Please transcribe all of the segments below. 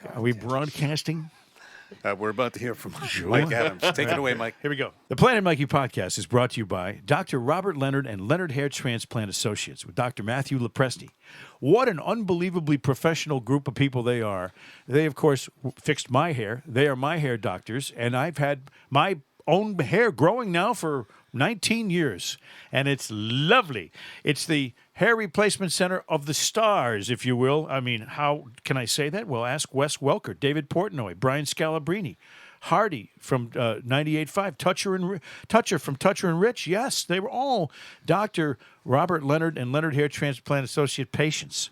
Are we broadcasting? We're about to hear from Mike Adams. Take it away, Mike. Here we go. The Planet Mikey podcast is brought to you by Dr. Robert Leonard and Leonard Hair Transplant Associates with Dr. Matthew Lepresti. What an unbelievably professional group of people they are. They, of course, fixed my hair. They are my hair doctors, and I've had my own hair growing now for 19 years, and it's lovely. It's the hair replacement center of the stars, if you will. I mean, how can I say that? Well, ask Wes Welker, David Portnoy, Brian Scalabrine, Hardy from 98.5, Toucher from Toucher and Rich. Yes, they were all Dr. Robert Leonard and Leonard Hair Transplant Associate patients.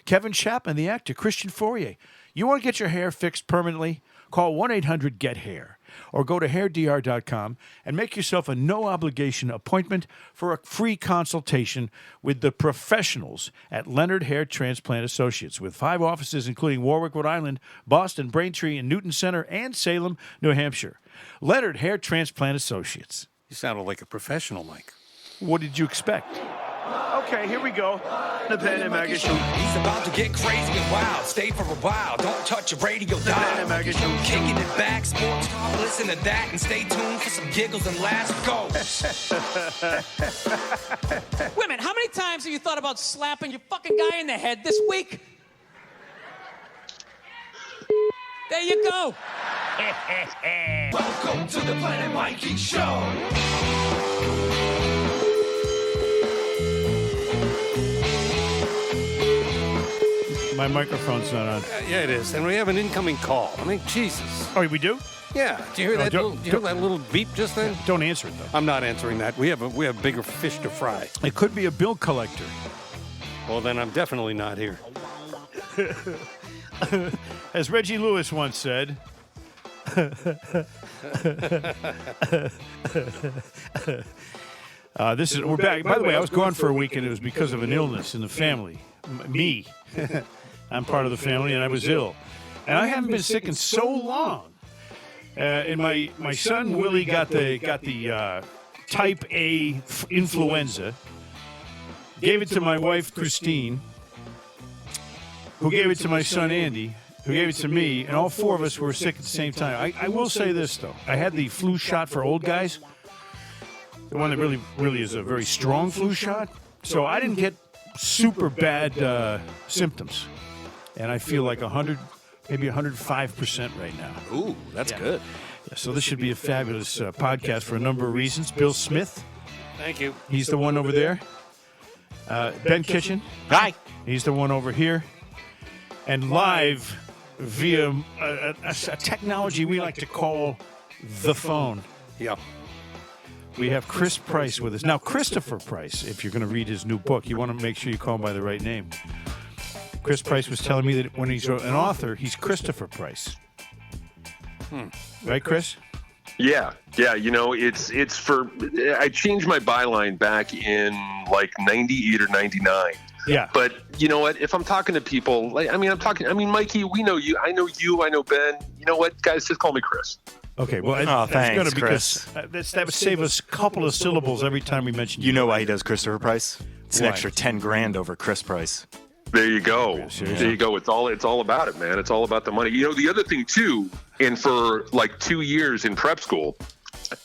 Kevin Chapman, the actor, Christian Fourier. You want to get your hair fixed permanently? Call 1-800-GET-HAIR or go to hairdr.com and make yourself a no-obligation appointment for a free consultation with the professionals at Leonard Hair Transplant Associates with 5 offices including Warwick, Rhode Island, Boston, Braintree, and Newton Center, and Salem, New Hampshire. Leonard Hair Transplant Associates. You sounded like a professional, Mike. What did you expect? Okay, here we go. The Planet Mikey Show. He's about to get crazy and wild. Stay for a while. Don't touch your radio dial. Planet Mikey Show. Kicking it back, sports talk. Listen to that and stay tuned for some giggles and laughs. Go. Wait a minute. How many times have you thought about slapping your fucking guy in the head this week? There you go. Welcome to the Planet Mikey Show. My microphone's not on. Yeah, it is. And we have an incoming call. I mean, Jesus. Oh, we do? Yeah. Do you hear that? Do you hear that little beep just then? Don't answer it, though. I'm not answering that. We have bigger fish to fry. It could be a bill collector. Well, then I'm definitely not here. As Reggie Lewis once said, we're back. By the way, I was gone for a week, and it was because of an illness in the family. Me. I'm part of the family, and I was ill. And I haven't been sick in so long. And my son Willie got the type A influenza. Gave it to my wife Christine, who gave it to my son Andy, who gave it to me, and all 4 of us were sick at the same time. I will say this though: I had the flu shot for old guys, the one that really is a very strong flu shot. So I didn't get super bad symptoms, and I feel like 100, maybe 105% right now. Ooh, that's good. Yeah, so this should be a fabulous podcast for a number of reasons. Bill Smith, Thank you. he's the one over there. Ben Kitchen, Hi. he's the one over here. And live via a technology we like to call the phone, Yeah. we have Chris Price with us. Now, Christopher Price, if you're going to read his new book, you want to make sure you call him by the right name. Chris Price was telling me that when he's an author, he's Christopher Price. Right, Chris? Yeah. You know, it's for. I changed my byline back in like 98 or 99. Yeah. But you know what? If I'm talking to people, Mikey, we know you. I know Ben. You know what, guys? Just call me Chris. Okay, well, Oh, thanks, because that would save us a couple of syllables every time we mention You know why he does Christopher Price? It's an Why? extra $10,000 over Chris Price. There you go. seriously. There you go. It's all about it, man. It's all about the money. You know, the other thing too, and for like 2 years in prep school,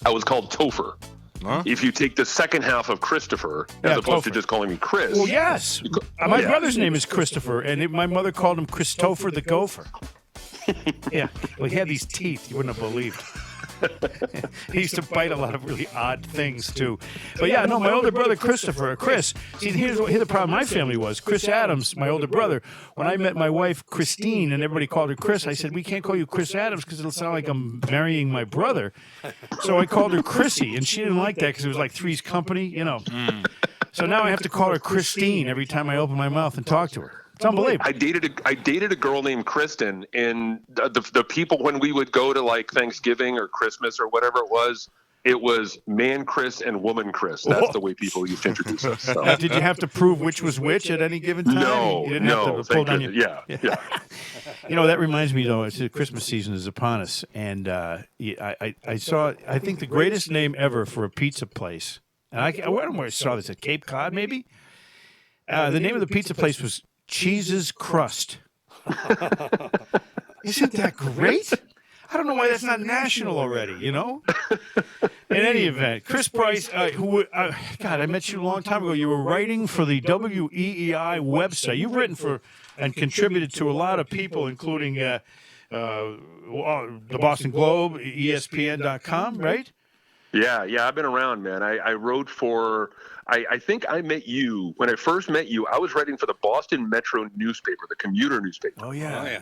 I was called Topher. Huh? If you take the second half of Christopher, as opposed to Topher. just calling me Chris. Well, yes. My Yeah. brother's name is Christopher, and my mother called him Christopher the Gopher. Yeah. Well, he had these teeth you wouldn't have believed. He used to bite a lot of really odd things, too. But, yeah, no, my older brother, Chris. See, here's the problem my family was. Chris Adams, my older brother, when I met my wife, Christine, and everybody called her Chris, I said, we can't call you Chris Adams because it'll sound like I'm marrying my brother. So I called her Chrissy, and she didn't like that because it was like Three's Company, you know. So now I have to call her Christine every time I open my mouth and talk to her. It's unbelievable. I dated a girl named Kristen, and the people, when we would go to like Thanksgiving or Christmas or whatever it was man Chris and woman Chris. That's the way people used to introduce us. So. Now, did you have to prove which was which at any given time? No, You didn't have to pull thank down goodness. Yeah. You know, that reminds me, though, it's the Christmas season is upon us, and I saw, I think, the greatest name ever for a pizza place, and I don't know where I saw this, at Cape Cod, maybe? The name of the pizza place was Cheese's Crust. Isn't that great? I don't know why that's not national already, you know? In any event, Chris Price, God, I met you a long time ago. You were writing for the WEEI website. You've written for and contributed to a lot of people, including the Boston Globe, ESPN.com, right? Yeah, I've been around, man. I wrote for, I think I met you, when I first met you, I was writing for the Boston Metro newspaper, the commuter newspaper. Oh, yeah.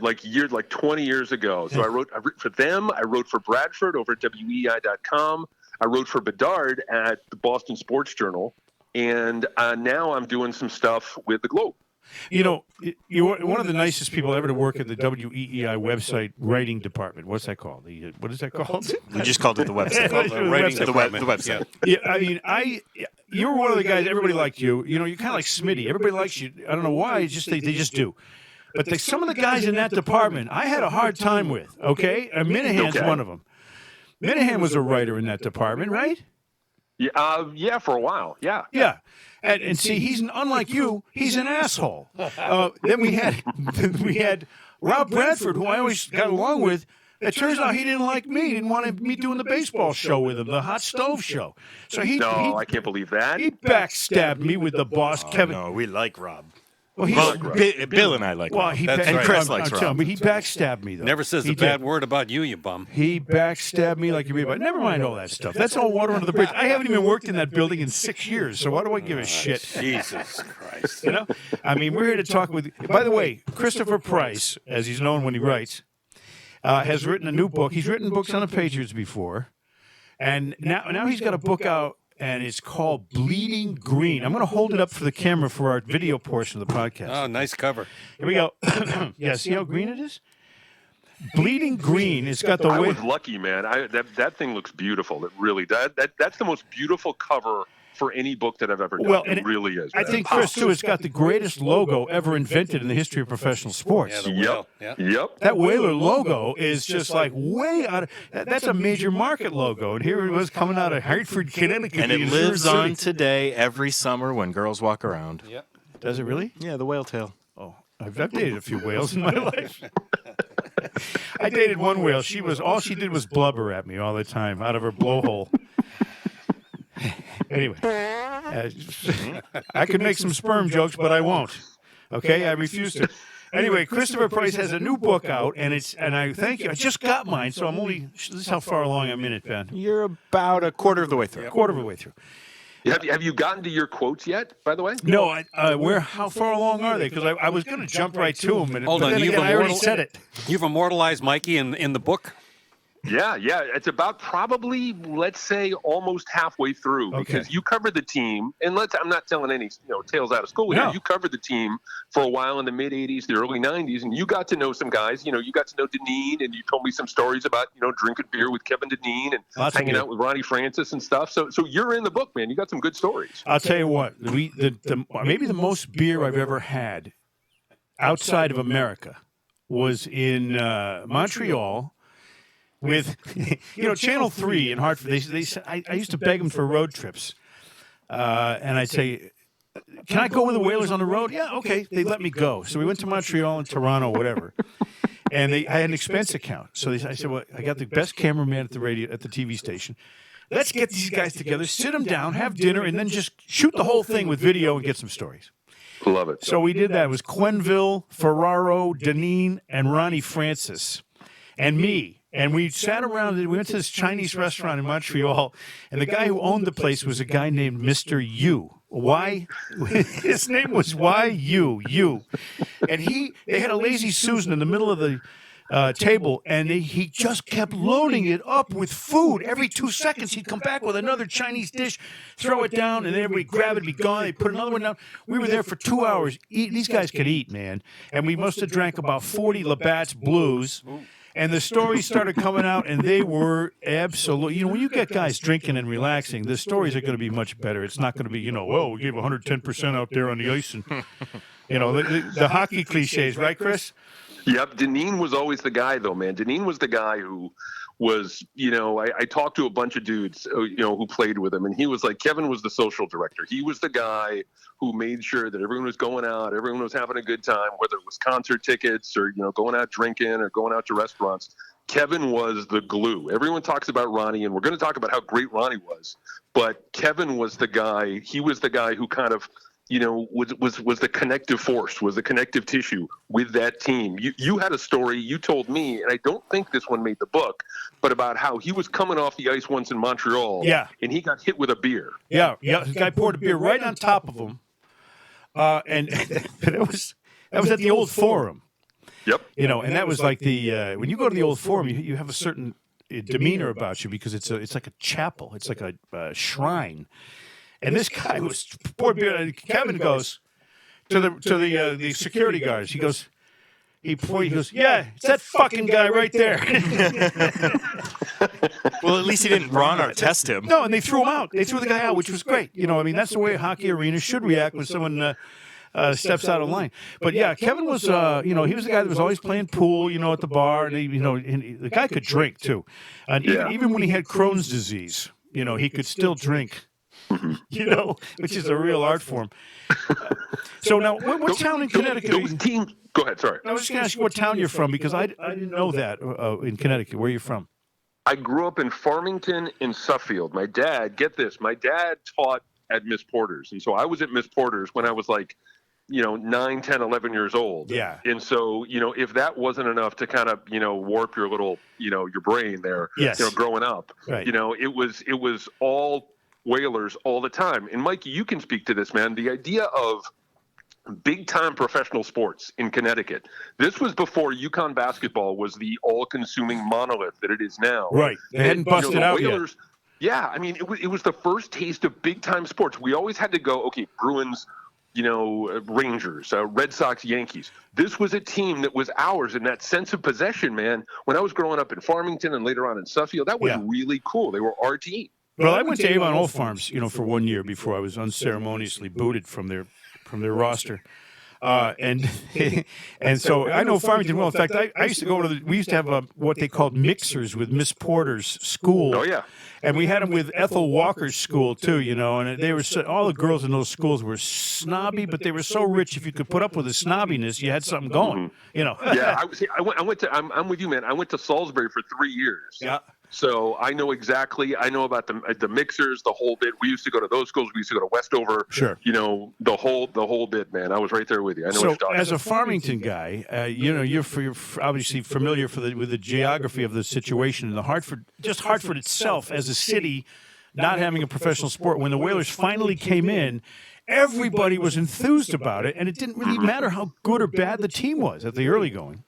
Like 20 years ago. So I wrote for them. I wrote for Bradford over at WEI.com. I wrote for Bedard at the Boston Sports Journal. And now I'm doing some stuff with the Globe. You know, you're one of the nicest people ever to work at the WEEI website writing department. What's that called? What is that called? We just called it the website. The website. Yeah, I mean, you were one of the guys. Everybody liked you. You know, you're kind of like Smitty. Everybody likes you. I don't know why. It's just they just do. But some of the guys in that department, I had a hard time with. Okay, and Minahan's one of them. Minahan was a writer in that department, right? Yeah, for a while. Yeah. Yeah. And see, he's unlike you. He's an asshole. Then we had Rob Bradford, who I always got along with. It turns out he didn't like me. He didn't want me doing the baseball show with him, the hot stove show. So I can't believe that. He backstabbed me with the boss, Kevin. No, we like Rob. Well, Bill and I like Rob. and Chris likes Rob. But he backstabbed me, though. Never says a bad word about you, you bum. He backstabbed me like you mean. But never mind all that stuff. That's all water under the bridge. I haven't even worked in that building in 6 years, so why do I give a shit? Jesus Christ. You know? I mean, we're here to talk with... By the way, Christopher Price, as he's known when he writes, has written a new book. He's written books on the Patriots before, and now he's got a book out, and it's called Bleeding Green. I'm going to hold it up for the camera for our video portion of the podcast. Oh, nice cover. Here we go. Yeah, see how green it is? Bleeding Green. It's got the I was lucky, man. That thing looks beautiful. It really does. That's the most beautiful cover for any book that I've ever done. Well, it really is. I think, Chris, too, it's got the greatest logo ever invented in the history of professional sports. Yeah, the whale. Yep. That Whaler logo is just like way out of... That's a major market logo. And here it was coming out of Hartford, Connecticut. And it lives on today every summer when girls walk around. Yep. Does it really? Yeah, the whale tail. Oh, I've dated a few whales in my life. I dated one whale. All she did was blubber at me all the time out of her blowhole. Anyway, I could make some sperm jokes, but I won't. Okay, I refuse to. Anyway, Christopher Price has a new book out, and I thank you. I just got mine, so this is how far along I'm in it, Ben. You're about a quarter of the way through. Quarter of the way through. Have you gotten to your quotes yet, by the way? No, how far along are they? Because I was going to jump right to them, Hold on, I already said it. You've immortalized Mikey in the book? Yeah. It's about probably, let's say, almost halfway through because you covered the team, and I'm not telling any tales out of school here. You covered the team for a while in the mid '80s, the early '90s, and you got to know some guys. You got to know Dineen, and you told me some stories about drinking beer with Kevin Dineen and hanging out with Ronnie Francis and stuff. So you're in the book, man. You got some good stories. I'll tell you what, maybe the most beer I've ever had outside of America was in Montreal. With, Channel 3 in Hartford, I used to beg them for road trips. And I'd say, can I go with the Whalers on the road? Yeah, okay. They let me go. So we went to Montreal and Toronto, whatever. And I had an expense account. So I said, well, I got the best cameraman at the TV station. Let's get these guys together, sit them down, have dinner, and then just shoot the whole thing with video and get some stories. Love it. So we did that. It was Quenville, Ferraro, Dineen, and Ronnie Francis, and me. And we sat around, we went to this Chinese restaurant in Montreal, and the guy who owned the place was a guy named Mr. Yu. Why? His name was Y-U. And they had a Lazy Susan in the middle of the table, and he just kept loading it up with food. Every 2 seconds, he'd come back with another Chinese dish, throw it down, and then everybody grab it, be gone. They'd put another one down. We were there for 2 hours. These guys could eat, man. And we must have drank about 40 Labatt's Blues. And the stories started coming out, and they were absolutely... when you get guys drinking and relaxing, the stories are going to be much better. It's not going to be, well, we gave 110% out there on the ice. And, the hockey cliches, right, Chris? Yep. Dineen was always the guy, though, man. Dineen was the guy who was, I talked to a bunch of dudes, who played with him, and he was like, Kevin was the social director. He was the guy who made sure that everyone was going out, everyone was having a good time, whether it was concert tickets or, going out drinking or going out to restaurants. Kevin was the glue. Everyone talks about Ronnie, and we're going to talk about how great Ronnie was, but Kevin was the guy. He was the guy who kind of, was the connective force, was the connective tissue with that team. You had a story you told me, and I don't think this one made the book, but about how he was coming off the ice once in Montreal, and he got hit with a beer. Yeah. The guy poured a beer right on top of him, and that was at the Old Forum. Yep. And that was like the when you go to the Old Forum, you have a certain demeanor about you because it's like a chapel, it's like a shrine. And this guy was poured beer. Kevin goes to the security guards. He goes, yeah, it's that fucking guy right there. Well, at least he didn't run or test him. No, and they threw him out. They threw the guy out, which was great. That's the way a hockey arena should react when someone steps out of line. But yeah, Kevin was, he was the guy that was always playing pool, at the bar, and and the guy could drink too. And even when he had Crohn's disease, he could still drink. Which is a real art form. So now, what town in Connecticut? Those teams. Go ahead. Sorry. I was just going to ask you what town you're from because I didn't know that in Connecticut. Where are you from? I grew up in Farmington in Suffield. My dad, get this, my dad taught at Miss Porter's, and so I was at Miss Porter's when I was like, 9, 10, 11 years old. Yeah. And so, if that wasn't enough to kind of, warp your little, your brain there, yes. Growing up, right. It was all Whalers all the time. And Mikey, you can speak to this, man. The idea of big-time professional sports in Connecticut. This was before UConn basketball was the all-consuming monolith that it is now. Right. They hadn't busted out Whalers, yet. Yeah, I mean, it was the first taste of big-time sports. We always had to go, okay, Bruins, Rangers, Red Sox, Yankees. This was a team that was ours, and that sense of possession, man. When I was growing up in Farmington and later on in Suffield, that was really cool. They were our team. Well, I went to Avon Old Farms, for 1 year before I was unceremoniously booted from their roster. And so I know Farmington well. In fact, I used to go to we used to have what they called mixers with Miss Porter's school. Oh, yeah. And we had them with Ethel Walker's school, too, and they were all the girls in those schools were snobby, but they were so rich if you could put up with the snobbiness, you had something going, Yeah, I went to, I'm with you, man. I went to Salisbury for 3 years. Yeah. So I know about the mixers, the whole bit. We used to go to those schools. We used to go to Westover. Sure. The whole bit, man. I was right there with you. I know what you're talking about. As a Farmington guy, you're obviously familiar with the geography of the situation in the Hartford itself as a city, not having a professional sport. When the Whalers finally came in, everybody was enthused about it, and it didn't really matter how good or bad the team was at the early going.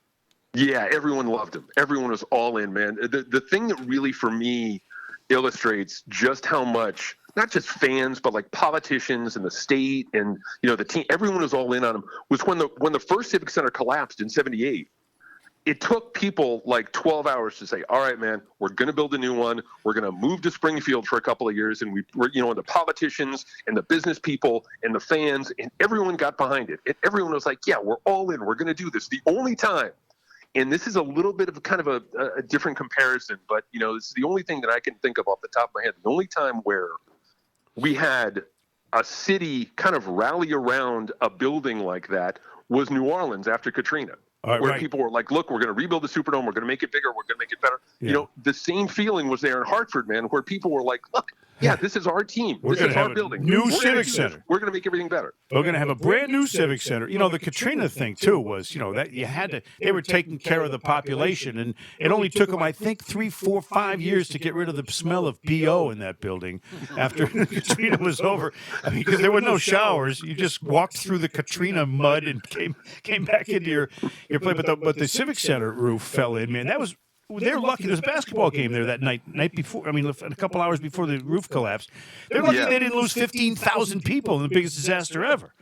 Yeah, everyone loved him. Everyone was all in, man. The thing that really, for me, illustrates just how much, not just fans, but like politicians and the state and, the team, everyone was all in on him, was when the first Civic Center collapsed in 78. It took people like 12 hours to say, all right, man, we're going to build a new one. We're going to move to Springfield for a couple of years. And we're, and the politicians and the business people and the fans and everyone got behind it. And everyone was like, yeah, we're all in. We're going to do this. The only time. And this is a little bit of kind of a different comparison, but, this is the only thing that I can think of off the top of my head. The only time where we had a city kind of rally around a building like that was New Orleans after Katrina, where people were like, look, we're going to rebuild the Superdome. We're going to make it bigger. We're going to make it better. Yeah. The same feeling was there in Hartford, man, where people were like, look, yeah, this is our team. This is our building. New Civic Center. We're going to make everything better. We're going to have a brand new Civic Center. The Katrina thing, too, was, that you had to, they were taking care of the population. And it only took them, I think, 3, 4, 5 years to get rid of the smell of BO in that building after Katrina was over. Because there were no showers. You just walked through the Katrina mud and came back into your place. But the Civic Center roof fell in, man. They're lucky. There was a basketball game there that night before. I mean, a couple hours before the roof collapsed. They're lucky they didn't lose 15,000 people in the biggest disaster ever.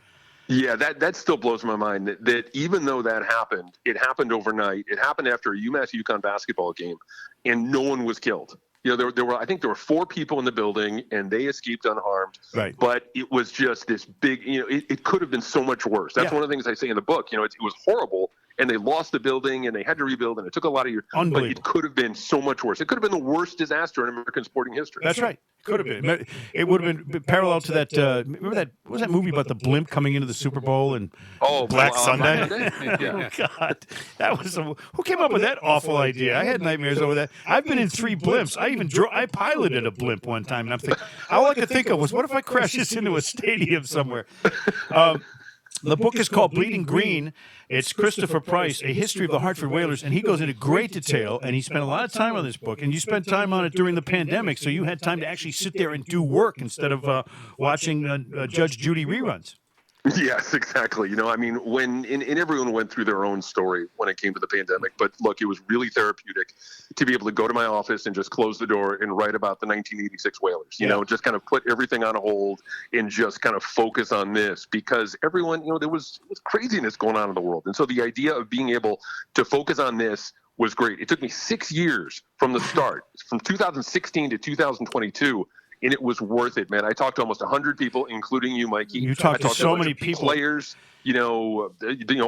Yeah, that still blows my mind that even though that happened, it happened overnight. It happened after a UMass-UConn basketball game, and no one was killed. There were 4 people in the building, and they escaped unharmed. Right. But it was just this big, it could have been so much worse. That's one of the things I say in the book. It was horrible. and they lost the building, and they had to rebuild, and it took a lot of years. But it could have been so much worse. It could have been the worst disaster in American sporting history. That's right. Could have been. It would have been parallel to that. Remember that? What was that movie about the blimp coming into the Super Bowl and Black Sunday? Oh, God, that was who came up with that awful idea? I had nightmares over that. I've been in 3 blimps. I piloted a blimp one time, and I'm thinking, all I could think of was, what if I crash this into a stadium somewhere? The book is called Bleeding Green. It's Christopher Price, A History of the Hartford Whalers, and he goes into great detail, and he spent a lot of time on this book, and you spent time on it during the pandemic, so you had time to actually sit there and do work instead of watching Judge Judy reruns. Yes, exactly. I mean, when everyone went through their own story when it came to the pandemic, but look, it was really therapeutic to be able to go to my office and just close the door and write about the 1986 Whalers, just kind of put everything on hold and just kind of focus on this, because everyone, there was craziness going on in the world. And so the idea of being able to focus on this was great. It took me 6 years from the start, from 2016 to 2022. And it was worth it, man. I talked to almost 100 people, including you, Mikey. You talked to so many people. Players,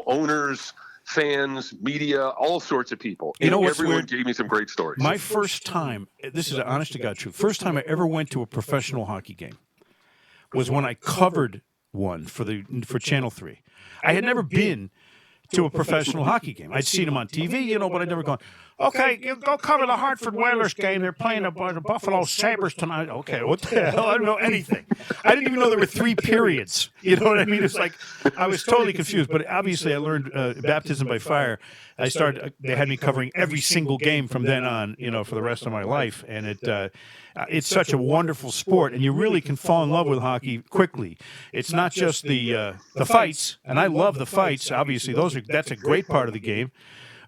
owners, fans, media, all sorts of people. Everyone gave me some great stories. My first time, this is an honest to God truth, first time I ever went to a professional hockey game was when I covered one for Channel 3. I had never been to a professional hockey game. I'd seen them on TV, but I'd never gone, okay, you go cover the Hartford Whalers game. They're playing the Buffalo Sabres tonight. Okay, what the hell? I don't know anything. I didn't even know there were 3 periods. You know what I mean? It's like I was totally confused. But obviously I learned baptism by fire. They had me covering every single game from then on, for the rest of my life. And it's such a wonderful sport, and you really can fall in love with hockey quickly. It's not just the fights, and I love the fights. Obviously, that's a great part of the game.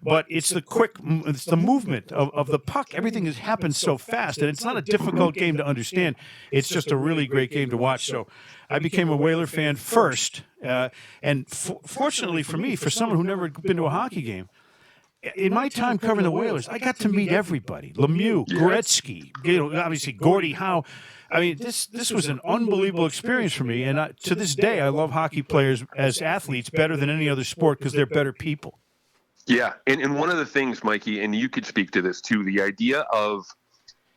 But it's the movement of the puck. Everything has happened so fast, and it's not a difficult game to understand. It's just a really great game to watch. So I became a Whaler fan first, and fortunately for me, for someone who never been to a hockey game, in my time covering the Whalers, I got to meet everybody. Lemieux, Gretzky, obviously Gordie Howe. I mean, this was an unbelievable experience for me, and to this day, I love hockey players as athletes better than any other sport because they're better people. Yeah, and one of the things, Mikey, and you could speak to this too, the idea of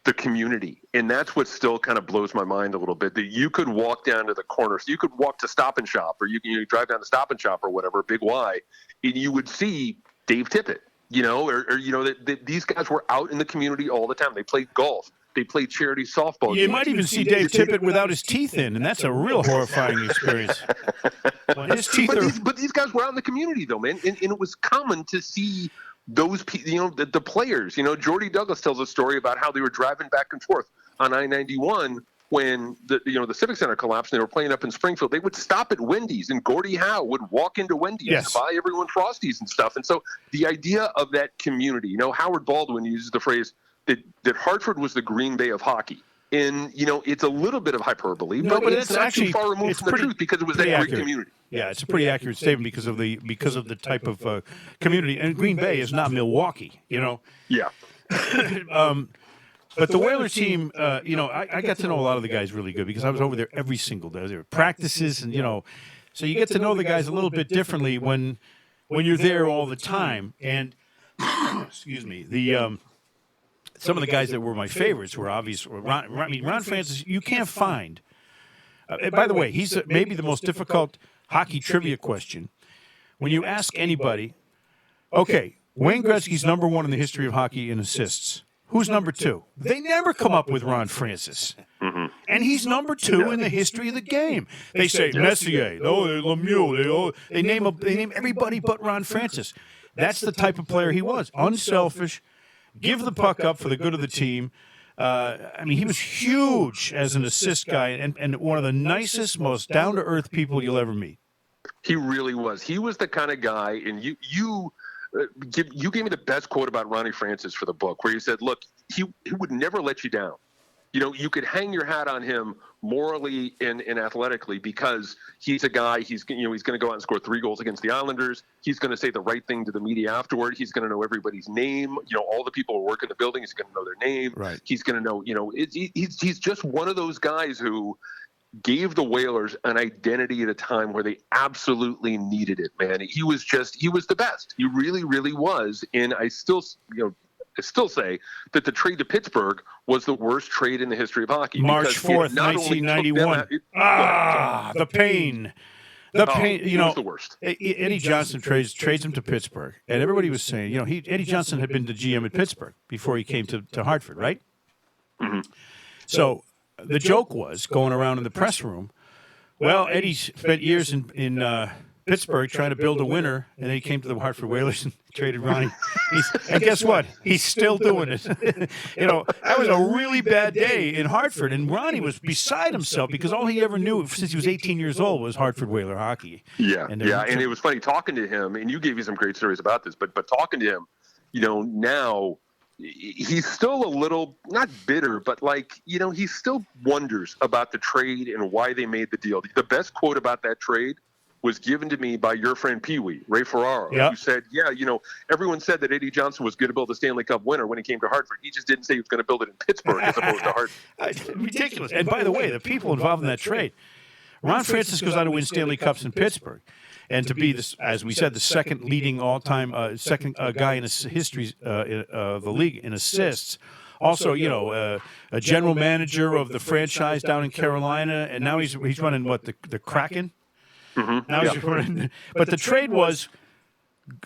the community, and that's what still kind of blows my mind a little bit, that you could walk down to the corner, so you could walk to Stop and Shop, or you can drive down to Stop and Shop or whatever, Big Y, and you would see Dave Tippett, that these guys were out in the community all the time. They played golf. They played charity softball. You might even see Dave Tippett without his teeth in, and that's a real horrifying experience. But these guys were out in the community, though, man, and it was common to see those people, the players. Jordy Douglas tells a story about how they were driving back and forth on I-91 when the Civic Center collapsed and they were playing up in Springfield. They would stop at Wendy's, and Gordie Howe would walk into Wendy's and buy everyone Frosties and stuff. And so the idea of that community, Howard Baldwin uses the phrase that Hartford was the Green Bay of hockey. And, it's a little bit of hyperbole, but it's not actually too far removed from the truth because it was that great community. Yeah, it's a pretty accurate statement because of the type of community. And Green Bay is not Milwaukee, Yeah. But the Whaler team, I got to know a lot of the guys really good because I was over there every single day. There were practices, and so you get to know the guys a little bit differently when you're there all the time. And excuse me, some of the guys that were my favorites were obviously Ron Francis. You can't find. By the way, he's maybe the most difficult hockey trivia question. When you ask anybody, okay, Wayne Gretzky's number 1 in the history of hockey in assists. Who's number 2? They never come up with Ron Francis. Mm-hmm. And he's number 2 in the history of the game. They say Messier, Lemieux, they name everybody but Ron Francis. That's the type of player he was. Unselfish, give the puck up for the good of the team. He was huge as an assist guy and one of the nicest, most down-to-earth people you'll ever meet. He really was. He was the kind of guy, and you gave me the best quote about Ronnie Francis for the book, where you said, look, he would never let you down. You could hang your hat on him morally and athletically because he's a guy, he's going to go out and score 3 goals against the Islanders. He's going to say the right thing to the media afterward. He's going to know everybody's name. All the people who work in the building, he's going to know their name. Right. He's going to know, he's just one of those guys who gave the Whalers an identity at a time where they absolutely needed it, man. He was the best. He really, really was. And I still say that the trade to Pittsburgh was the worst trade in the history of hockey. March 4th, 1991. The pain. He was the worst. Eddie Johnson trades him to Pittsburgh, and everybody was saying, Eddie Johnson had been the GM at Pittsburgh before he came to Hartford, right? Mm-hmm. So the joke was going around in the press room. Well, Eddie spent years in Pittsburgh trying to build a winner, and then he came to the Hartford Whalers and traded Ronnie. And guess what? He's still doing it. That was a really bad day in Hartford, and Ronnie was beside himself because all he ever knew since he was 18 years old was Hartford Whaler hockey. Yeah, and it was funny talking to him, and you gave me some great stories about this, but talking to him, now he's still a little, not bitter, but he still wonders about the trade and why they made the deal. The best quote about that trade was given to me by your friend Pee-wee, Ray Ferraro, who said, everyone said that Eddie Johnson was going to build a Stanley Cup winner when he came to Hartford. He just didn't say he was going to build it in Pittsburgh as opposed to Hartford. Ridiculous. And by the way, the people involved in that trade, Ron Francis goes on to win Stanley Cups in Pittsburgh. And to be, as we said, the second leading all-time, second guy in the history of the league in assists. Also, a general manager of the franchise down in Carolina, and now he's running the Kraken. Mm-hmm. Now he's running, but the trade was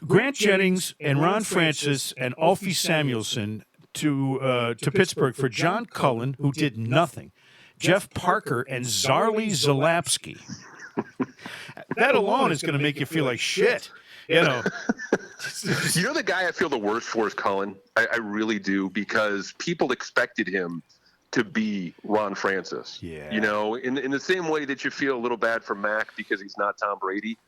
Grant Jennings and Ron Francis and Alfie Samuelson to Pittsburgh for John Cullen, who did nothing, Jeff Parker, and Zarley Zalapsky. That alone is going to make you feel like shit. The guy I feel the worst for is Cullen. I really do, because people expected him to be Ron Francis. Yeah. In the same way that you feel a little bad for Mac because he's not Tom Brady,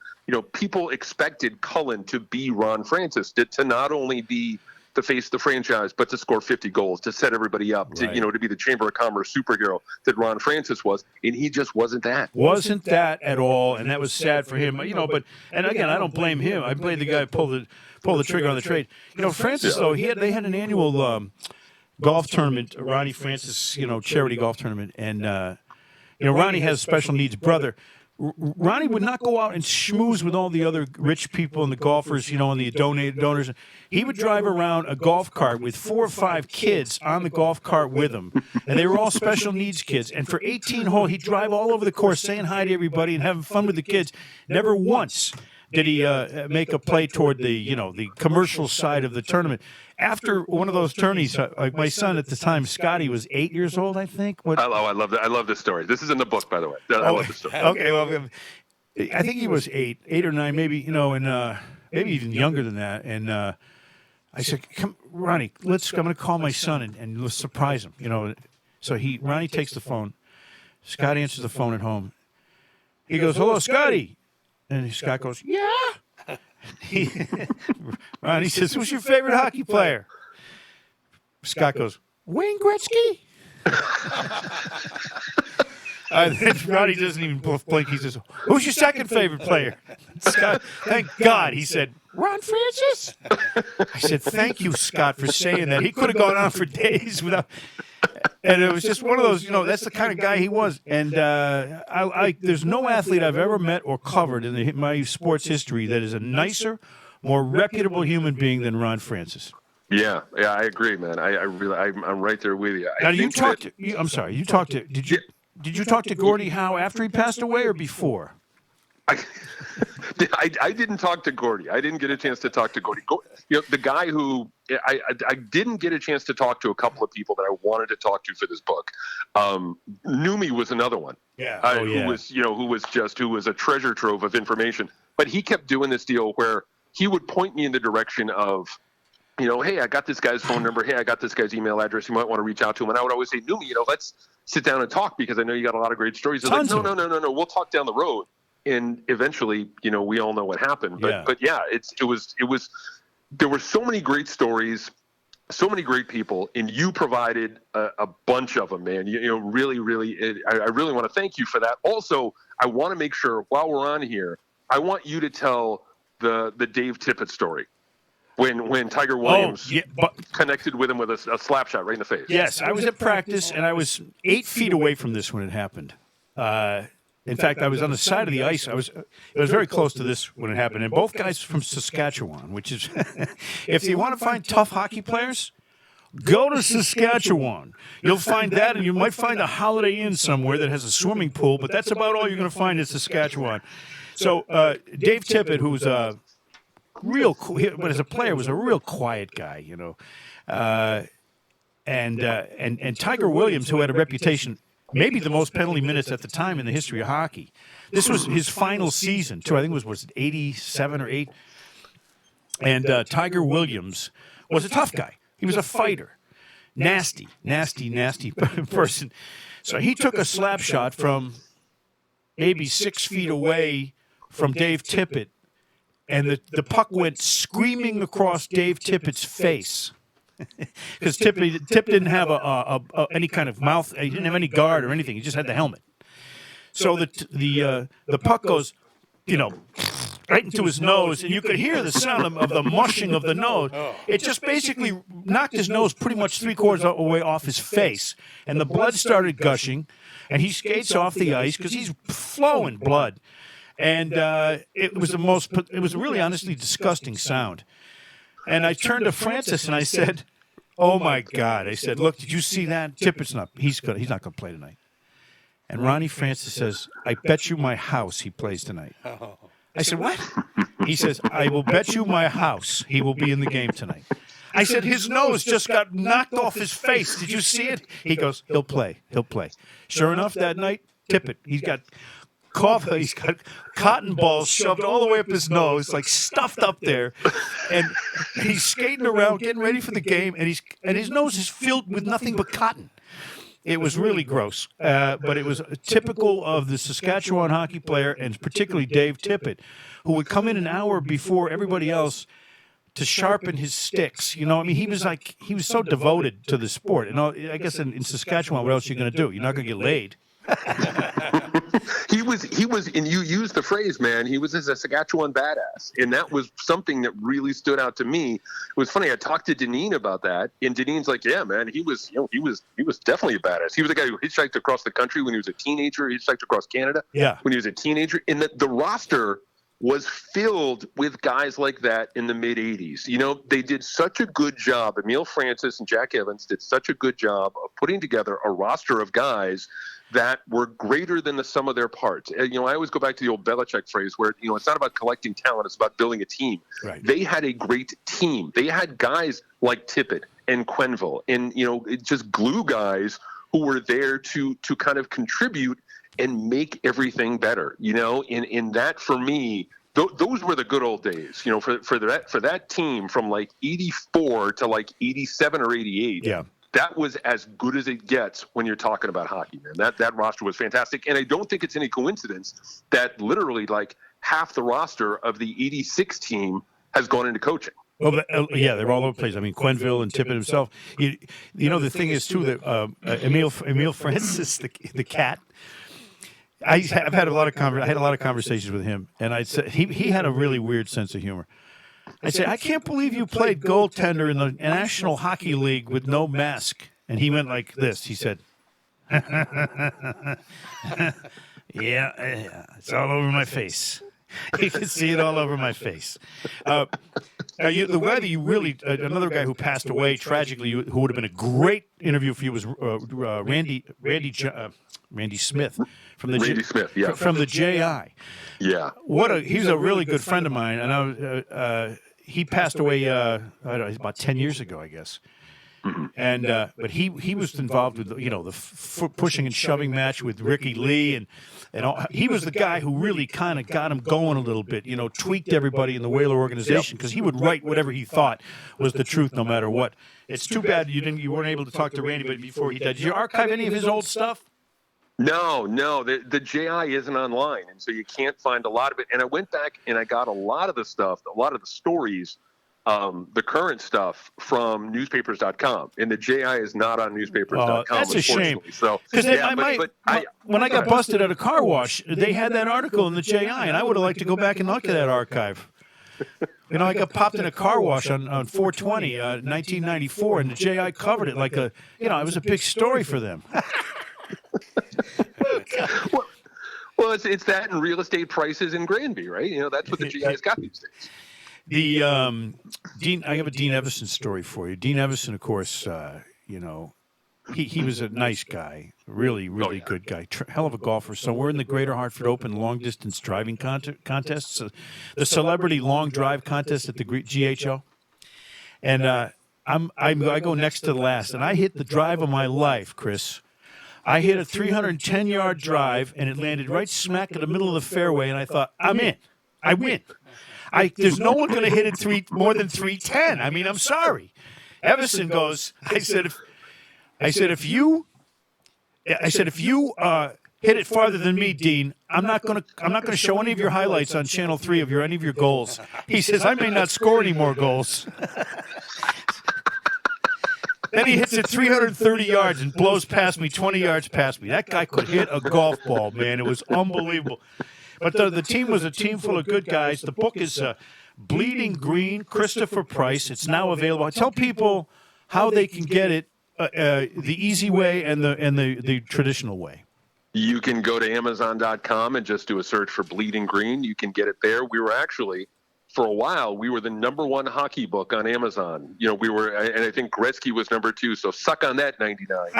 people expected Cullen to be Ron Francis, to not only be the face of the franchise, but to score 50 goals, to set everybody up, right. to be the Chamber of Commerce superhero that Ron Francis was, and he just wasn't that. Wasn't that at all, and that was sad for him. But again, I don't blame him. I blame the guy who pulled the trigger on the trade. Francis though, they had an annual golf tournament, Ronnie Francis, charity golf tournament, and Ronnie has a special needs brother. Ronnie would not go out and schmooze with all the other rich people and the golfers, and the donors. He would drive around a golf cart with 4 or 5 kids on the golf cart with him, and they were all special needs kids. And for 18 holes, he'd drive all over the course saying hi to everybody and having fun with the kids. Never once did he make a play toward the commercial side of the tournament. After one of those tourneys, my son at the time, Scotty, was 8 years old, I think. I love that. I love this story. This is in the book, by the way. I love this story. Okay, well, I think he was 8 or 9, maybe, and maybe even younger than that. And I said, "Come, Ronnie, I'm going to call my son and let's surprise him." So Ronnie takes the phone. Scott answers the phone at home. He goes, "Hello, Scotty," and Scott goes, "Yeah." Ronnie says, "Who's your favorite hockey player?" Scott goes, "Wayne Gretzky." Ronnie doesn't even blink. He says, "Who's your second favorite player?" Scott, thank God, he said, "Ron Francis." I said, "Thank you, Scott, for saying that." He could have gone on for days without. And it was just one of those, that's the kind of guy he was. And there's no athlete I've ever met or covered in my sports history that is a nicer, more reputable human being than Ron Francis. Yeah, I agree, man. I'm right there with you. Now, you talked to. Did you talk to Gordie Howe after he passed away or before? I didn't talk to Gordie. I didn't get a chance to talk to Gordie. The guy who I didn't get a chance to talk to a couple of people that I wanted to talk to for this book. Numi was another one. Yeah. Who was a treasure trove of information. But he kept doing this deal where he would point me in the direction of, hey, I got this guy's phone number. Hey, I got this guy's email address. You might want to reach out to him. And I would always say, Numi, let's sit down and talk because I know you got a lot of great stories. He's like, no. We'll talk down the road. And eventually, we all know what happened. But it was. There were so many great stories, so many great people, and you provided a bunch of them, man. Really, I really want to thank you for that. Also, I want to make sure while we're on here, I want you to tell the Dave Tippett story. When Tiger Williams connected with him with a slap shot right in the face. Yes, I was at practice, and I was 8 feet away from this when it happened. In fact, I was on the side of the ice. It was very close to this when it happened. And both guys from Saskatchewan, which is, if you want to find tough hockey players, go to Saskatchewan. You'll find that, and you might find a Holiday Inn somewhere that has a swimming pool, but that's about all you're going to find in Saskatchewan. So Dave Tippett, who's a real, but as a player, was a real quiet guy, you know. And Tiger Williams, who had a reputation, maybe the most penalty minutes at the time in the history of hockey. This was his final season, too. I think it was 87 or 8. And Tiger Williams was a tough guy. He was a fighter. Nasty person. So he took a slap shot from maybe 6 feet away from Dave Tippett, and the puck went screaming across Dave Tippett's face. Because Tip didn't have any kind of mouth. He didn't have any guard or anything. He just had the helmet. So the puck goes, you know, right into his nose, and you could hear the sound of the mushing of the nose. It just basically knocked his nose pretty much 3/4 of the way off his face, and the blood started gushing, and he skates off the ice because he's flowing blood. And it was a really honestly disgusting sound. And I turned to Francis and I said, "Oh my God!" I said, "Look, did you see that? Tippett's not. He's not going to play tonight." And Ronnie Francis says, "I bet you my house he plays tonight." I said, "What?" He says, "I will bet you my house he will be in the game tonight." I said, "His nose just got knocked off his face. Did you see it?" He goes, "He'll play. He'll play." Sure enough, that night, Tippett, he's got cotton balls shoved all the way up his nose, like stuffed up there, and he's skating around, getting ready for the game, and his nose is filled with nothing but cotton. It was really gross, but it was typical of the Saskatchewan hockey player, and particularly Dave Tippett, who would come in an hour before everybody else to sharpen his sticks. You know, I mean, he was so devoted to the sport. And I guess in Saskatchewan, what else are you going to do? You're not going to get laid. He was, and you used the phrase, man, he was a Saskatchewan badass. And that was something that really stood out to me. It was funny. I talked to Dineen about that, and Dineen's like, "Yeah, man, he was definitely a badass. He was a guy who hitchhiked across the country when he was a teenager. He hitchhiked across Canada when he was a teenager." And the roster was filled with guys like that in the mid-'80s. You know, they did such a good job. Emile Francis and Jack Evans did such a good job of putting together a roster of guys that were greater than the sum of their parts. You know, I always go back to the old Belichick phrase where, you know, it's not about collecting talent, it's about building a team. Right. They had a great team. They had guys like Tippett and Quenneville and, you know, just glue guys who were there to kind of contribute and make everything better, you know, in that, for me, those were the good old days, you know, for that team from like 84 to like 87 or 88. Yeah. That was as good as it gets when you're talking about hockey, man. That roster was fantastic. And I don't think it's any coincidence that literally like half the roster of the 86 team has gone into coaching. Well, yeah, they're all over the place. I mean, Quenneville and Tippett himself. You know, the thing is, too, that Emile Francis, the cat, I had a lot of conversations with him, and I said he had a really weird sense of humor. I said, "I can't believe you played goaltender in the National Hockey League with no mask." And he went like this. He said, "Yeah, it's all over my face." You can see it all over my face. Now, the guy that you really, another guy who passed away tragically, who would have been a great interview for you, was Randy Smith from the from the JI. Yeah, he's a really good friend of mine, and he passed away I don't know, about 10 years ago, I guess. Mm-hmm. And but he was involved with the pushing and shoving match with Ricky Lee, and all. He was the guy who really kind of got him going a little bit, you know, tweaked everybody in the Whaler organization, because he would write whatever he thought was the truth, no matter what. It's too bad you weren't able to talk to Randy, but before he died. Did you archive any of his old stuff? No, the JI isn't online, and so you can't find a lot of it. And I went back and I got a lot of the stuff, a lot of the stories, the current stuff from newspapers.com, and the JI is not on newspapers.com. That's a shame. So, because when I got busted at a car wash, they had that article in the JI, and I would have liked to go back and look at that archive. You know, I got popped in a car wash on 4/20, 1994, and the JI covered it like it was a big story for them. Well, it's that and real estate prices in Granby, right? That's what the GI's got these days. The Dean, I have a Dean Evison story for you. Dean Evison, of course, he was a nice guy, really good guy, hell of a golfer. So we're in the Greater Hartford Open long distance driving contest, the celebrity long drive contest at the GHO, and I go next to the last, and I hit the drive of my life, Chris. I hit a 310-yard drive, and it landed right smack in the middle of the fairway, and I thought, I'm in. I win. There's no one going to hit it more than 310. I mean, I'm sorry. Evison goes, I said, if you hit it farther than me, Dean, I'm not going to show any of your highlights on Channel 3 of any of your goals. He says, I may not score any more goals. Then he hits it 330 yards and blows past me, 20 yards past me. That guy could hit a golf ball, man. It was unbelievable. But the team was a team full of good guys. The book is Bleeding Green, Christopher Price. It's now available. I tell people how they can get it the easy way and the traditional way. You can go to Amazon.com and just do a search for Bleeding Green. You can get it there. We were actually... For a while, we were the #1 hockey book on Amazon. We were, and I think Gretzky was #2. So suck on that, 99.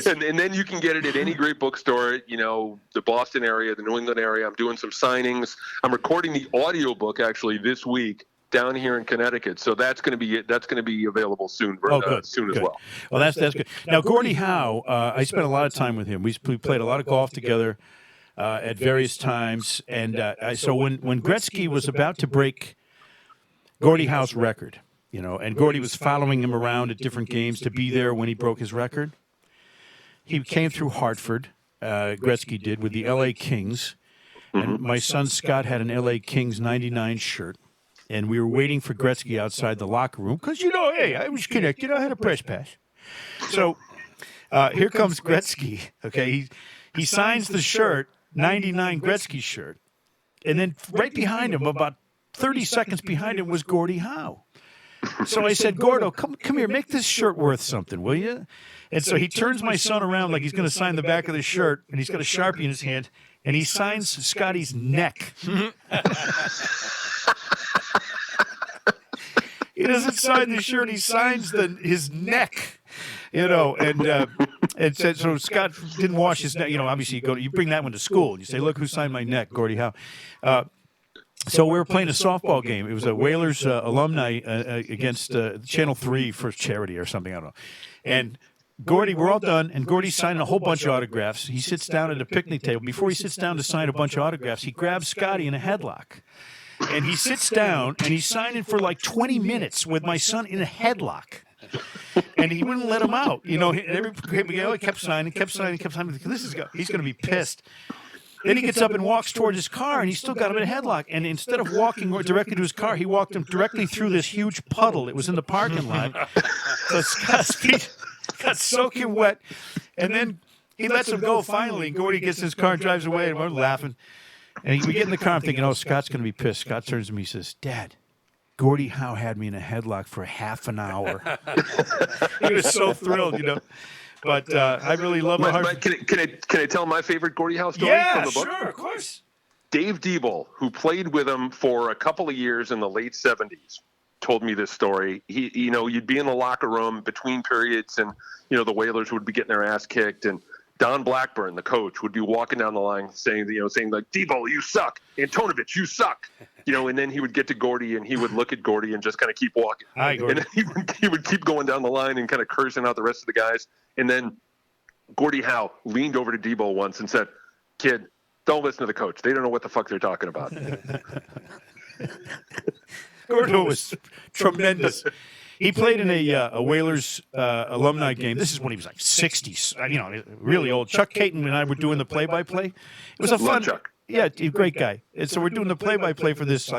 and then you can get it at any great bookstore. The Boston area, the New England area. I'm doing some signings. I'm recording the audio-book actually this week down here in Connecticut. So that's going to be available soon. Soon as well. Well, that's good. Now, Gordie Howe, I spent a lot of time with him. We played a lot of golf together. At various times, and so when Gretzky was about to break Gordie Howe's record, and Gordie was following him around at different games to be there when he broke his record, he came through Hartford, Gretzky did, with the L.A. Kings, and my son Scott had an L.A. Kings 99 shirt, and we were waiting for Gretzky outside the locker room, because, hey, I was connected, I had a press pass. So here comes Gretzky, okay, he signs the shirt, 99 Gretzky shirt. And then right behind him, about 30 seconds behind him, was Gordie Howe. So I said, Gordo, come here, make this shirt worth something, will you? And so he turns my son around like he's going to sign the back of the shirt, and he's got a Sharpie in his hand, and he signs Scotty's neck. He doesn't sign the shirt, he signs his neck. And said, so Scott didn't wash his neck. Obviously you bring that one to school and you say, look who signed my neck, Gordie Howe. So we were playing a softball game. It was a Whalers alumni against Channel 3 for charity or something, I don't know. And Gordie, we're all done, and Gordie's signing a whole bunch of autographs. He sits down at a picnic table. Before he sits down to sign a bunch of autographs, he grabs Scotty in a headlock. And he sits down, and he's signing for like 20 minutes with my son in a headlock. And he wouldn't let him out. He kept signing. He's going to be pissed. Then he gets up and walks toward his car, and he's still got him in a headlock. And instead of walking directly to his car, he walked him directly through this huge puddle. It was in the parking lot. So Scott's feet got soaking wet. And then he lets him go finally. And Gordie gets in his car and drives away, and we're laughing. And we get in the car, I'm thinking, Scott's going to be pissed. Scott turns to me and says, Dad, Gordie Howe had me in a headlock for half an hour. He was so thrilled, But I really love it. Can I tell my favorite Gordie Howe story from the book? Yeah, sure, of course. Dave Diebel, who played with him for a couple of years in the late 70s, told me this story. You'd be in the locker room between periods, and the Whalers would be getting their ass kicked, and Don Blackburn, the coach, would be walking down the line saying like, Diebel, you suck. Antonovich, you suck. And then he would get to Gordie, and he would look at Gordie and just kind of keep walking. Hi, Gordie. And he would keep going down the line and kind of cursing out the rest of the guys. And then Gordie Howe leaned over to Diebel once and said, Kid, don't listen to the coach. They don't know what the fuck they're talking about. Gordo was tremendous. He played in a Whalers alumni game. This is when he was like 60s, really old. Chuck Caton and I were doing the play-by-play. It was a fun, Chuck. Yeah, great guy. And so we're doing the play-by-play for this,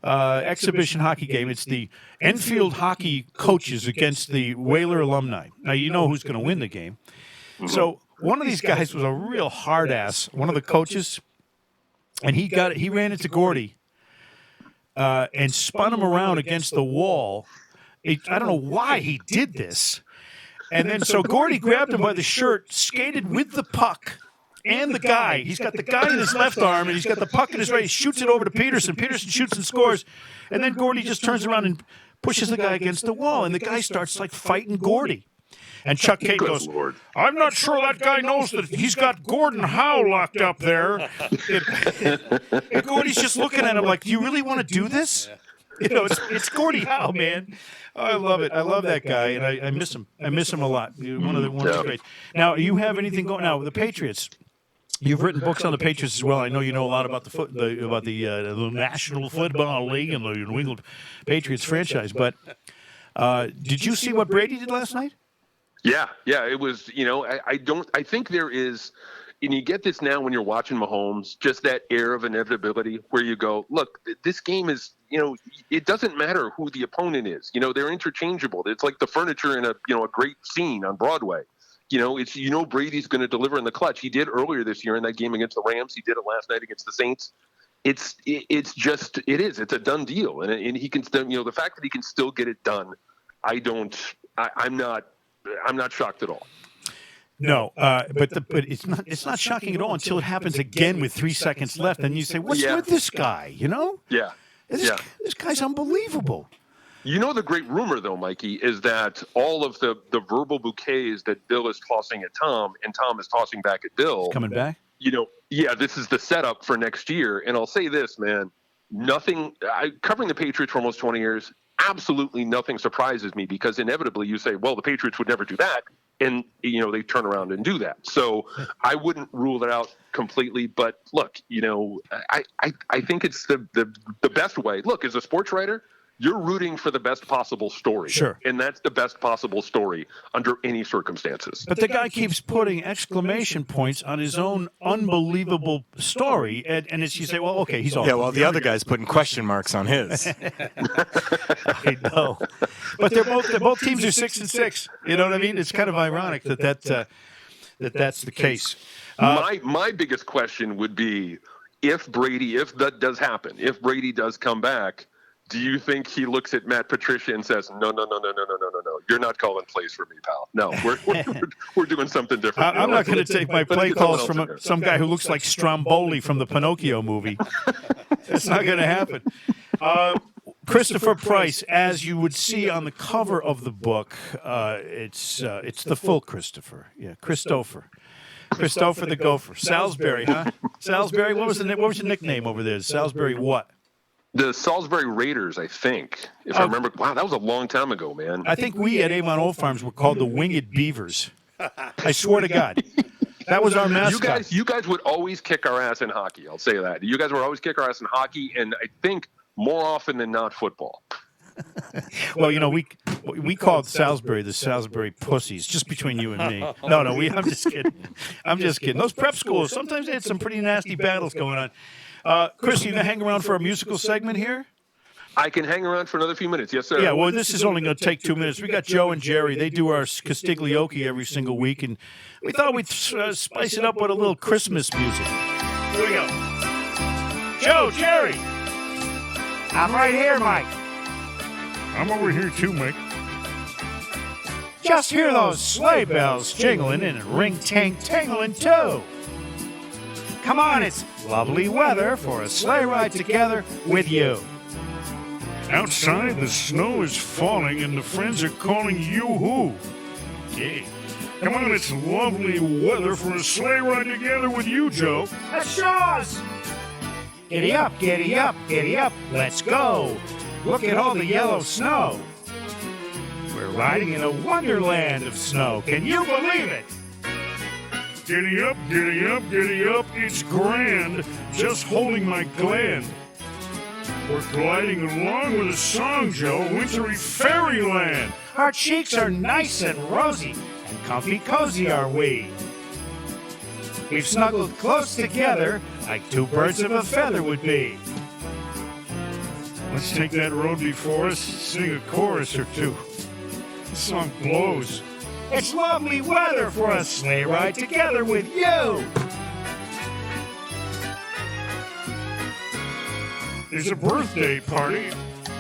exhibition hockey game. It's the Enfield hockey coaches against the Whaler alumni. Now, you know who's going to win the game. So one of these guys was a real hard ass, one of the coaches, and he ran into Gordie and spun him around against the wall. I don't know why he did this, And then so Gordy grabbed him by the shirt, skated with the puck and the guy. He's got the guy in his left arm, and he's got the puck in his right. He shoots it over to Peterson. Peterson shoots and scores. And then Gordy just turns around and pushes the guy against the wall, and the guy starts like fighting Gordy. And Chuck Kate goes, Lord. I'm not sure that guy knows that he's got Gordon Howe locked up there. And Gordy's just looking at him like, do you really want to do this? You know, it's Gordie Howe, man. Oh, I love it. I love that guy, and I miss him. I miss him a lot. One of the great. Now, you have anything going now with the Patriots? You've written books on the Patriots as well. I know you know a lot about the National Football League and the New England Patriots franchise. But did you see what Brady did last night? Yeah. It was, I think there is, and you get this now when you're watching Mahomes, just that air of inevitability where you go, look, this game is, it doesn't matter who the opponent is. They're interchangeable. It's like the furniture in a great scene on Broadway. It's, Brady's going to deliver in the clutch. He did earlier this year in that game against the Rams. He did it last night against the Saints. It's a done deal. And he can still, the fact that he can still get it done, I'm not shocked at all. No, but it's not shocking at all until it happens again with 3 seconds left, and you say, "What's with this guy?" Yeah. This guy's unbelievable. The great rumor, though, Mikey, is that all of the verbal bouquets that Bill is tossing at Tom and Tom is tossing back at Bill. He's coming back? This is the setup for next year. And I'll say this, man, covering the Patriots for almost 20 years, absolutely nothing surprises me because inevitably you say, well, the Patriots would never do that. And, they turn around and do that. So I wouldn't rule it out completely. But look, I think it's the best way. Look, as a sports writer, you're rooting for the best possible story. Sure. And that's the best possible story under any circumstances. But the guy keeps putting exclamation points on his own unbelievable story. And it's, you say, well, okay, he's all. Yeah, well, the other guy's putting question marks on his. I know. But they're both teams are 6-6. You know what I mean? It's kind of ironic that's the case. My biggest question would be if that does happen, if Brady does come back, do you think he looks at Matt Patricia and says, no, you're not calling plays for me, pal. No, we're doing something different. I'm not going to take my play calls from some guy who looks like Stromboli from the Pinocchio movie. That's not going to happen. Christopher Price, as you would see on the cover of the book, it's the full Christopher. Yeah, Christopher the Gopher. Salisbury, huh? Salisbury. What was your nickname over there? Salisbury what? The Salisbury Raiders, I think, if I remember. Wow, that was a long time ago, man. I think we at Avon Old Farms were called the Winged Beavers. I swear to God. That was our mascot. You guys would always kick our ass in hockey. I'll say that. You guys would always kick our ass in hockey, and I think more often than not football. Well, we called Salisbury the Salisbury Pussies, just between you and me. No, I'm just kidding. Those prep schools, sometimes they had some pretty nasty battles going on. Chris, you going to hang around for our musical segment here? I can hang around for another few minutes. Yes, sir. Yeah, well, this is only going to take 2 minutes. We got Joe and Jerry. They do our Castiglioke every single week, and we thought we'd spice it up with a little Christmas music. Here we go. Joe, Jerry. I'm right here, Mike. I'm over here too, Mike. Just hear those sleigh bells jingling and ring-tang-tangling too. Come on, it's lovely weather for a sleigh ride together with you. Outside, the snow is falling and the friends are calling yoo-hoo. Gee. Come on, it's lovely weather for a sleigh ride together with you, Joe. That's Shaw's. Giddy up, giddy up, giddy up, let's go. Look at all the yellow snow. We're riding in a wonderland of snow. Can you believe it? Giddy up, giddy up, giddy up, it's grand, just holding my gland. We're gliding along with a song, Joe, wintry fairyland. Our cheeks are nice and rosy, and comfy cozy are we. We've snuggled close together, like two birds of a feather would be. Let's take that road before us, sing a chorus or two. This song blows. It's lovely weather for a sleigh ride together with you. There's a birthday party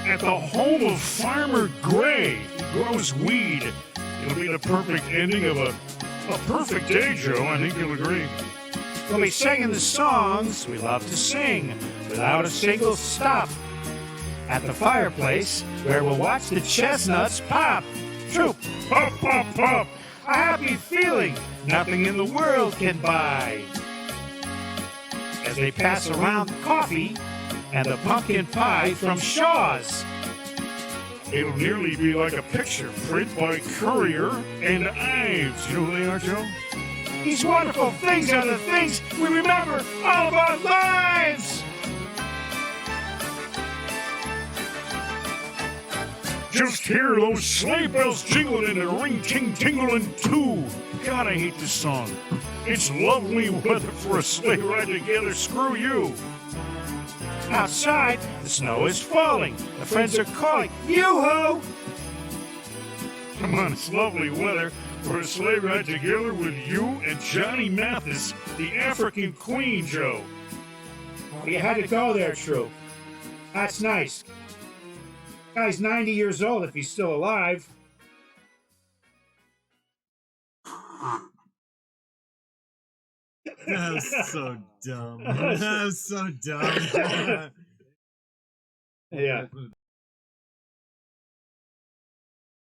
at the home of Farmer Gray. He grows weed It'll be the perfect ending of a perfect day, Joe. I think you'll agree. We'll be singing the songs we love to sing without a single stop. At the fireplace, where we'll watch the chestnuts pop. Troop, pop, pop, pop. A happy feeling nothing in the world can buy. As they pass around the coffee and the pumpkin pie from Shaw's. It'll nearly be like a picture print by Courier and Ives. You know who they are, Joe? These wonderful things are the things we remember all of our lives. Just hear those sleigh bells jingling and the ring ting tingling too. God, I hate this song. It's lovely weather for a sleigh ride together. Screw you. Outside, the snow is falling. The friends are calling. Yoo-hoo! Come on, it's lovely weather for a sleigh ride together with you and Johnny Mathis, the African Queen, Joe. Well, you had to go there, Troop. That's nice. Guy's 90 years old if he's still alive. That was so dumb. That was so dumb. Yeah.